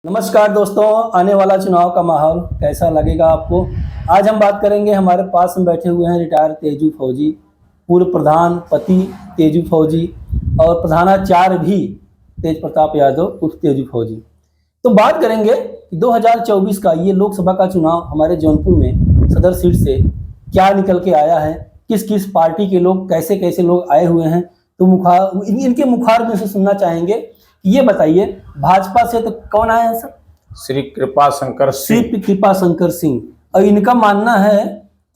नमस्कार दोस्तों, आने वाला चुनाव का माहौल कैसा लगेगा आपको। आज हम बात करेंगे, हमारे पास में बैठे हुए हैं रिटायर तेजू फौजी, पूर्व प्रधानपति तेजू फौजी और प्रधानाचार्य भी तेज प्रताप यादव उर्फ तेजू फौजी। तो बात करेंगे कि 2024 का ये लोकसभा का चुनाव हमारे जौनपुर में सदर सीट से क्या निकल के आया है, किस किस पार्टी के लोग, कैसे कैसे लोग आए हुए हैं। तो इनके मुखारबिन से सुनना चाहेंगे। ये बताइए, भाजपा से तो कौन आए हैं सर? श्री कृपा शंकर सिंह। श्री कृपा शंकर सिंह। और इनका मानना है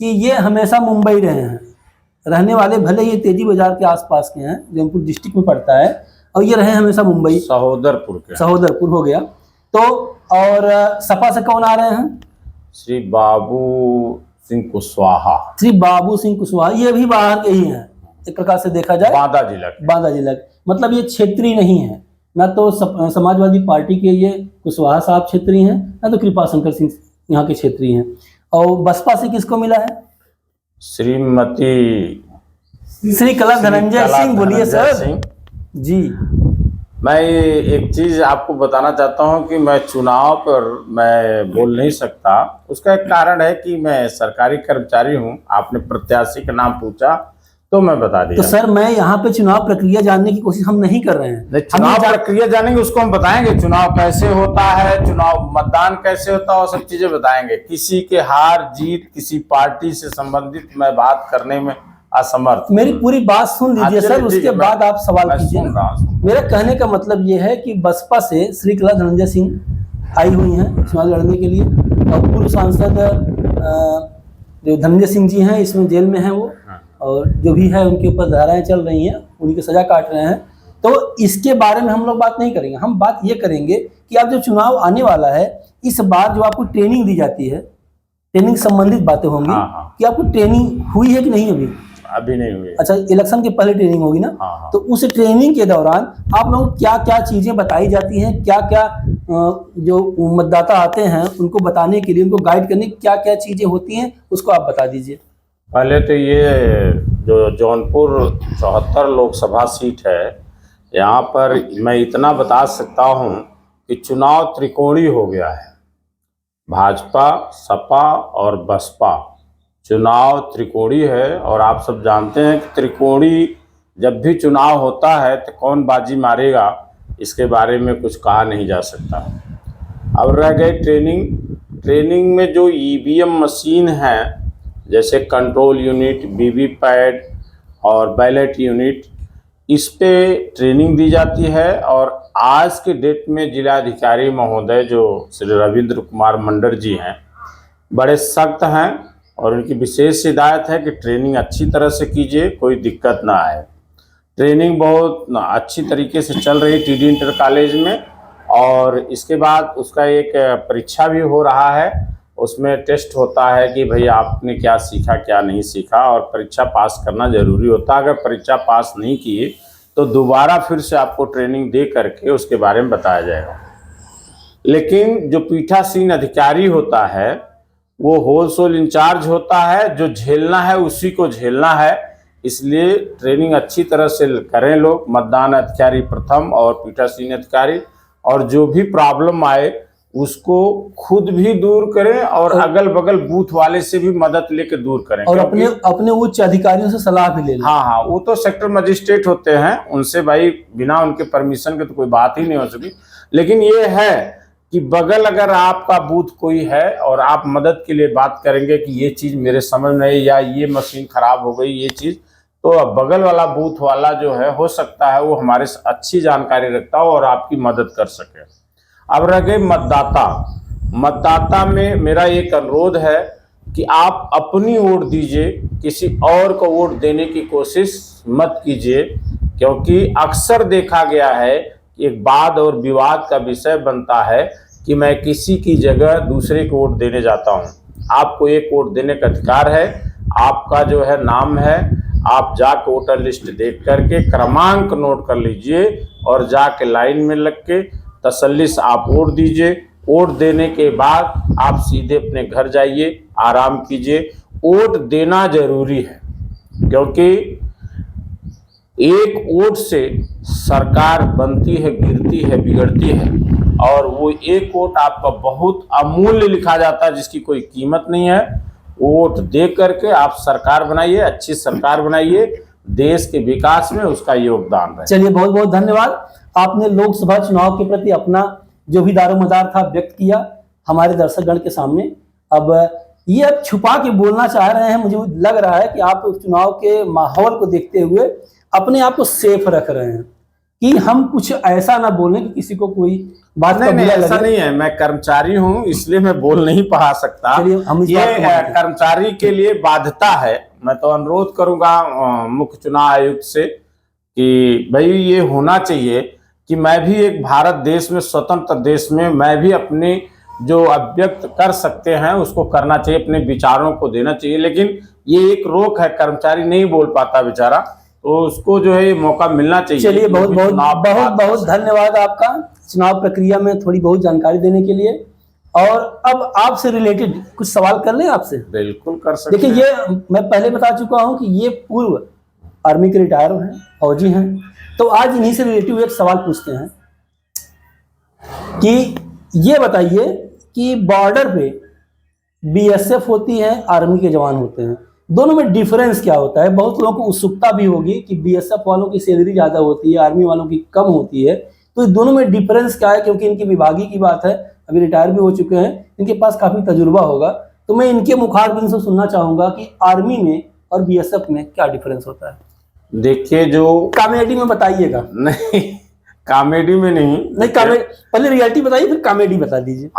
कि ये हमेशा मुंबई रहे हैं, रहने वाले भले ये तेजी बाजार के आसपास के हैं, जौनपुर डिस्ट्रिक्ट में पड़ता है, और ये रहे हमेशा मुंबई, सहोदरपुर हो गया। तो और सपा से कौन आ रहे हैं? श्री बाबू सिंह कुशवाहा। श्री बाबू सिंह कुशवाहा, ये भी बाहर के ही हैं एक प्रकार से देखा जाए, बांदा जिला। मतलब ये क्षेत्रीय नहीं है, ना तो समाजवादी पार्टी के ये कुशवाहा साहब क्षेत्रीय हैं, ना तो कृपा शंकर सिंह यहाँ के क्षेत्रीय हैं। और बसपा से किसको मिला है? श्री कला धनंजय सिंह। बोलिए सर जी। मैं एक चीज आपको बताना चाहता हूं कि मैं चुनाव पर मैं बोल नहीं सकता। उसका एक कारण है कि मैं सरकारी कर्मचारी हूं। आपने प्रत्याशी का नाम पूछा तो मैं बता दिया। तो सर, मैं यहाँ पे चुनाव प्रक्रिया जानने की कोशिश हम नहीं कर रहे हैं। चुनाव प्रक्रिया जानेंगे, उसको हम बताएंगे। चुनाव कैसे होता है, चुनाव मतदान कैसे होता है, वो सब चीजें बताएंगे। किसी के हार जीत, किसी पार्टी से संबंधित मैं बात करने में असमर्थ। मेरी पूरी बात सुन लीजिए सर, उसके बाद आप सवाल कीजिए। मेरा कहने का मतलब ये है कि बसपा से श्री कला धनंजय सिंह आई हुई हैं चुनाव लड़ने के लिए, और पूर्व सांसद जो धनंजय सिंह जी हैं, इसमें जेल में हैं वो, और जो भी है उनके ऊपर धाराएं चल रही हैं, उनकी सजा काट रहे हैं। तो इसके बारे में हम लोग बात नहीं करेंगे। हम बात ये करेंगे कि अब जो चुनाव आने वाला है, इस बार जो आपको ट्रेनिंग दी जाती है, ट्रेनिंग संबंधित बातें होंगी। कि आपको ट्रेनिंग हुई है कि नहीं? अभी नहीं हुई। अच्छा, इलेक्शन के पहले ट्रेनिंग होगी ना? तो उस ट्रेनिंग के दौरान आप लोगों को क्या क्या चीजें बताई जाती हैं, क्या क्या जो मतदाता आते हैं उनको बताने के लिए, उनको गाइड करने की क्या क्या चीजें होती हैं, उसको आप बता दीजिए। पहले तो ये जो जौनपुर 74 लोकसभा सीट है, यहाँ पर मैं इतना बता सकता हूँ कि चुनाव त्रिकोणीय हो गया है। भाजपा, सपा और बसपा चुनाव त्रिकोणीय है। और आप सब जानते हैं कि त्रिकोणीय जब भी चुनाव होता है तो कौन बाजी मारेगा, इसके बारे में कुछ कहा नहीं जा सकता। अब रह गई ट्रेनिंग में जो ईवीएम मशीन है, जैसे कंट्रोल यूनिट, वीवीपैट और बैलेट यूनिट, इस पे ट्रेनिंग दी जाती है। और आज के डेट में जिलाधिकारी महोदय जो श्री रविंद्र कुमार मंडर जी हैं, बड़े सख्त हैं और उनकी विशेष हिदायत है कि ट्रेनिंग अच्छी तरह से कीजिए, कोई दिक्कत ना आए। ट्रेनिंग बहुत अच्छी तरीके से चल रही टीडी इंटर कॉलेज में। और इसके बाद उसका एक परीक्षा भी हो रहा है, उसमें टेस्ट होता है कि भाई आपने क्या सीखा क्या नहीं सीखा, और परीक्षा पास करना जरूरी होता है। अगर परीक्षा पास नहीं किए तो दोबारा फिर से आपको ट्रेनिंग दे करके उसके बारे में बताया जाएगा। लेकिन जो पीठासीन अधिकारी होता है वो होलसेल इंचार्ज होता है, जो झेलना है उसी को झेलना है। इसलिए ट्रेनिंग अच्छी तरह से करें लोग, मतदान अधिकारी प्रथम और पीठासीन अधिकारी, और जो भी प्रॉब्लम आए उसको खुद भी दूर करें और अगल बगल बूथ वाले से भी मदद लेकर दूर करें, और अपने उच्च अधिकारियों से सलाह भी ले लें। हाँ, वो तो सेक्टर मजिस्ट्रेट होते हैं, उनसे भाई बिना उनके परमिशन के तो कोई बात ही नहीं हो सकी। लेकिन ये है कि बगल अगर आपका बूथ कोई है और आप मदद के लिए बात करेंगे कि ये चीज़ मेरे समझ में या ये मशीन खराब हो गई, ये चीज़, तो बगल वाला बूथ वाला जो है, हो सकता है वो हमारे से अच्छी जानकारी रखता हो और आपकी मदद कर सके। अब रह गए मतदाता में मेरा एक अनुरोध है कि आप अपनी वोट दीजिए, किसी और को वोट देने की कोशिश मत कीजिए। क्योंकि अक्सर देखा गया है कि एक वाद और विवाद का विषय बनता है कि मैं किसी की जगह दूसरे को वोट देने जाता हूं। आपको एक वोट देने का अधिकार है, आपका जो है नाम है, आप जाके वोटर लिस्ट देख करके क्रमांक नोट कर लीजिए और जाके लाइन में लग के तसल्ली से आप वोट दीजिए। वोट देने के बाद आप सीधे अपने घर जाइए, आराम कीजिए। वोट देना जरूरी है, क्योंकि एक वोट से सरकार बनती है, गिरती है, बिगड़ती है। और वो एक वोट आपका बहुत अमूल्य लिखा जाता है, जिसकी कोई कीमत नहीं है। वोट दे करके आप सरकार बनाइए, अच्छी सरकार बनाइए, देश के विकास में उसका योगदान रहे। चलिए, बहुत बहुत धन्यवाद। आपने लोकसभा चुनाव के प्रति अपना जो भी दारोमदार था व्यक्त किया हमारे दर्शकगण के सामने। अब ये अब छुपा के बोलना चाह रहे हैं, मुझे लग रहा है कि आप चुनाव के माहौल को देखते हुए अपने आप को सेफ रख रहे हैं कि हम कुछ ऐसा ना बोलें कि किसी को कोई बात नहीं, नहीं, ऐसा नहीं है। मैं कर्मचारी हूं, इसलिए मैं बोल नहीं पा सकता। ये कर्मचारी के लिए बाध्यता है। मैं तो अनुरोध करूंगा मुख्य चुनाव आयुक्त से कि भाई ये होना चाहिए कि मैं भी एक भारत देश में, स्वतंत्र देश में, मैं भी अपने जो अभिव्यक्त कर सकते हैं उसको करना चाहिए, अपने विचारों को देना चाहिए। लेकिन ये एक रोक है, कर्मचारी नहीं बोल पाता बेचारा, तो उसको जो है मौका मिलना चाहिए। चलिए, बहुत बहुत बहुत बहुत धन्यवाद आपका चुनाव प्रक्रिया में थोड़ी बहुत जानकारी देने के लिए। और अब आपसे रिलेटेड कुछ सवाल कर लें आपसे? बिल्कुल कर सकते हैं। देखिए, ये मैं पहले बता चुका हूं कि ये पूर्व आर्मी के रिटायर हैं, फौजी हैं, तो आज इन्हीं से रिलेटिव एक सवाल पूछते हैं कि ये बताइए कि बॉर्डर पे बीएसएफ होती है, आर्मी के जवान होते हैं, दोनों में डिफरेंस क्या होता है? बहुत लोगों को उत्सुकता भी होगी कि बीएसएफ वालों की सैलरी ज़्यादा होती है, आर्मी वालों की कम होती है, तो इस दोनों में डिफरेंस क्या है? क्योंकि इनकी विभागीय की बात है, अभी रिटायर भी हो चुके हैं, इनके पास काफ़ी तजुर्बा होगा, तो मैं इनके मुखारबिन से सुनना चाहूँगा कि आर्मी में और बीएसएफ में क्या डिफरेंस होता है। देखिए, जो कॉमेडी में बताइएगा। नहीं, कॉमेडी में नहीं, पहले रियलिटी बताइए, फिर कॉमेडी बता दीजिए।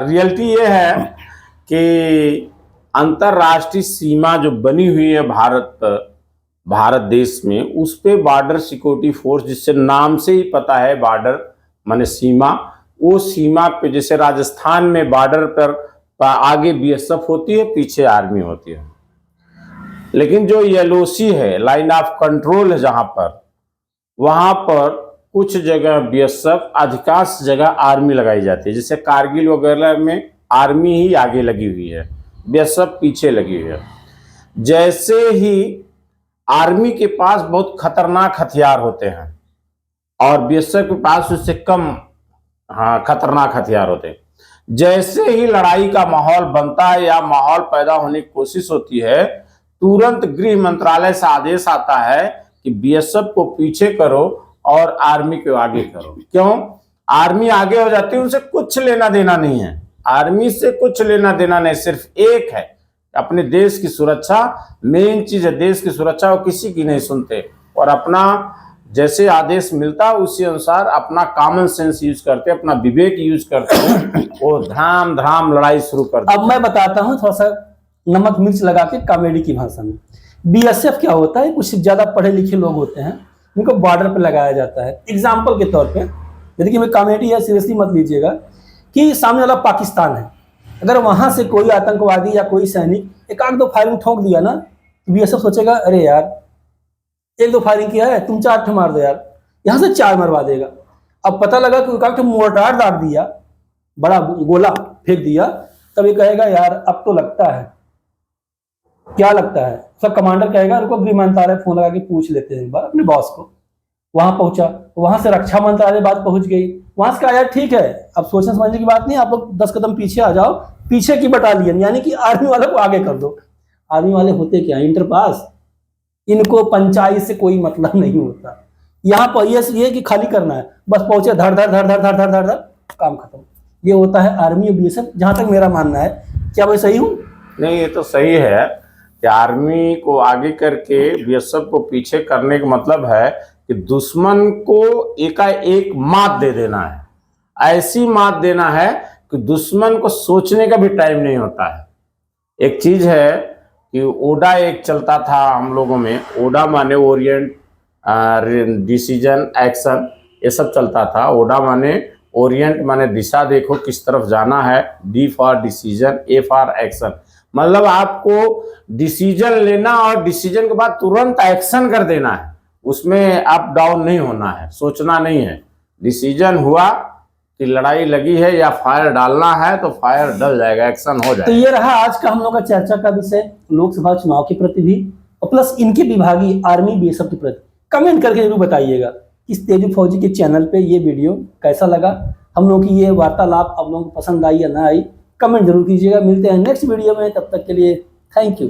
रियलिटी ये है कि अंतरराष्ट्रीय सीमा जो बनी हुई है भारत देश में, उस पे बॉर्डर सिक्योरिटी फोर्स, जिससे नाम से ही पता है बॉर्डर माने सीमा, वो सीमा पे जैसे राजस्थान में बॉर्डर पर आगे बीएसएफ होती है, पीछे आर्मी होती है। लेकिन जो एलओसी है, लाइन ऑफ कंट्रोल है, जहां पर वहां पर कुछ जगह बीएसएफ, अधिकांश जगह आर्मी लगाई जाती है। जैसे कारगिल वगैरह में आर्मी ही आगे लगी हुई है, बीएसएफ पीछे लगी हुई है। जैसे ही आर्मी के पास बहुत खतरनाक हथियार होते हैं और बीएसएफ के पास उससे कम खतरनाक हथियार होते हैं, जैसे ही लड़ाई का माहौल बनता है या माहौल पैदा होने की कोशिश होती है, तुरंत गृह मंत्रालय से आदेश आता है कि बीएसएफ को पीछे करो और आर्मी को आगे करो। क्यों? आर्मी आगे हो जाती है, उनसे कुछ लेना देना नहीं है, आर्मी से कुछ लेना देना नहीं, सिर्फ एक है, अपने देश की सुरक्षा। मेन चीज है देश की सुरक्षा, वो किसी की नहीं सुनते और अपना जैसे आदेश मिलता है उसी अनुसार अपना कॉमन सेंस यूज करते, अपना विवेक यूज करते हैं, वो धड़ाम धड़ाम लड़ाई शुरू करते हैं। अब मैं बताता हूँ थोड़ा सा नमक मिर्च लगा के कॉमेडी की भाषा में। बीएसएफ क्या होता है? कुछ ज्यादा पढ़े लिखे लोग होते हैं, उनको बॉर्डर पर लगाया जाता है। एग्जाम्पल के तौर पे, देखिए मैं कॉमेडी है, सीरियसली मत लीजिएगा, कि सामने वाला पाकिस्तान है, अगर वहां से कोई आतंकवादी या कोई सैनिक एक आध दो फायरिंग ठोक दिया ना, तो बीएसएफ सोचेगा अरे यार एक दो फायरिंग किया है, तुम 4 मार दो यार, यहाँ से 4 मरवा देगा। अब पता लगा कि मोर्टार डाल दिया, बड़ा गोला फेंक दिया, तब ये कहेगा यार अब तो लगता है, क्या लगता है? सब कमांडर कहेगा रुको गृह मंत्रालय फोन लगा के पूछ लेते हैं एक बार अपने बॉस को। वहां पहुंचा, वहां से रक्षा मंत्रालय बात पहुंच गई, वहां से कहा यार ठीक है, अब सोचने समझने की बात नहीं, आप लोग 10 कदम पीछे आ जाओ, पीछे की बटालियन यानी कि आर्मी वालों को आगे कर दो। आर्मी वाले होते क्या? इंटर पास, इनको पंचायत से कोई मतलब नहीं होता। यहाँ पर ये कि खाली करना है, बस पहुंचे धड़ धड़ धड़ धड़ धड़ धड़ धड़ धड़, काम खत्म। ये होता है आर्मी और बीएसएफ, जहां तक मेरा मानना है। क्या मैं सही हूँ? नहीं, ये तो सही है कि आर्मी को आगे करके बीएसएफ को पीछे करने का मतलब है कि दुश्मन को एकाएक मात दे देना है। ऐसी मात देना है कि दुश्मन को सोचने का भी टाइम नहीं होता है। एक चीज है कि ओडा एक चलता था हम लोगों में, ओडा माने ओरिएंट डिसीजन एक्शन, ये सब चलता था। ओडा माने ओरिएंट माने दिशा देखो किस तरफ जाना है, D for decision, A for action, मतलब आपको डिसीजन लेना और डिसीजन के बाद तुरंत एक्शन कर देना है, उसमें अप डाउन नहीं होना है, सोचना नहीं है। डिसीजन हुआ कि लड़ाई लगी है या फायर डालना है तो फायर डल जाएगा, एक्शन हो जाएगा। तो ये रहा आज का हम लोग का चर्चा का विषय, लोकसभा चुनाव के प्रति भी और प्लस इनके विभागीय आर्मी बीएसएफ के प्रति। कमेंट करके जरूर बताइएगा कि तेजू फौजी के चैनल पे ये वीडियो कैसा लगा। हम लोगों की ये वार्तालाप आप लोगों को पसंद आई या ना आई, कमेंट जरूर कीजिएगा। मिलते हैं नेक्स्ट वीडियो में, तब तक के लिए थैंक यू।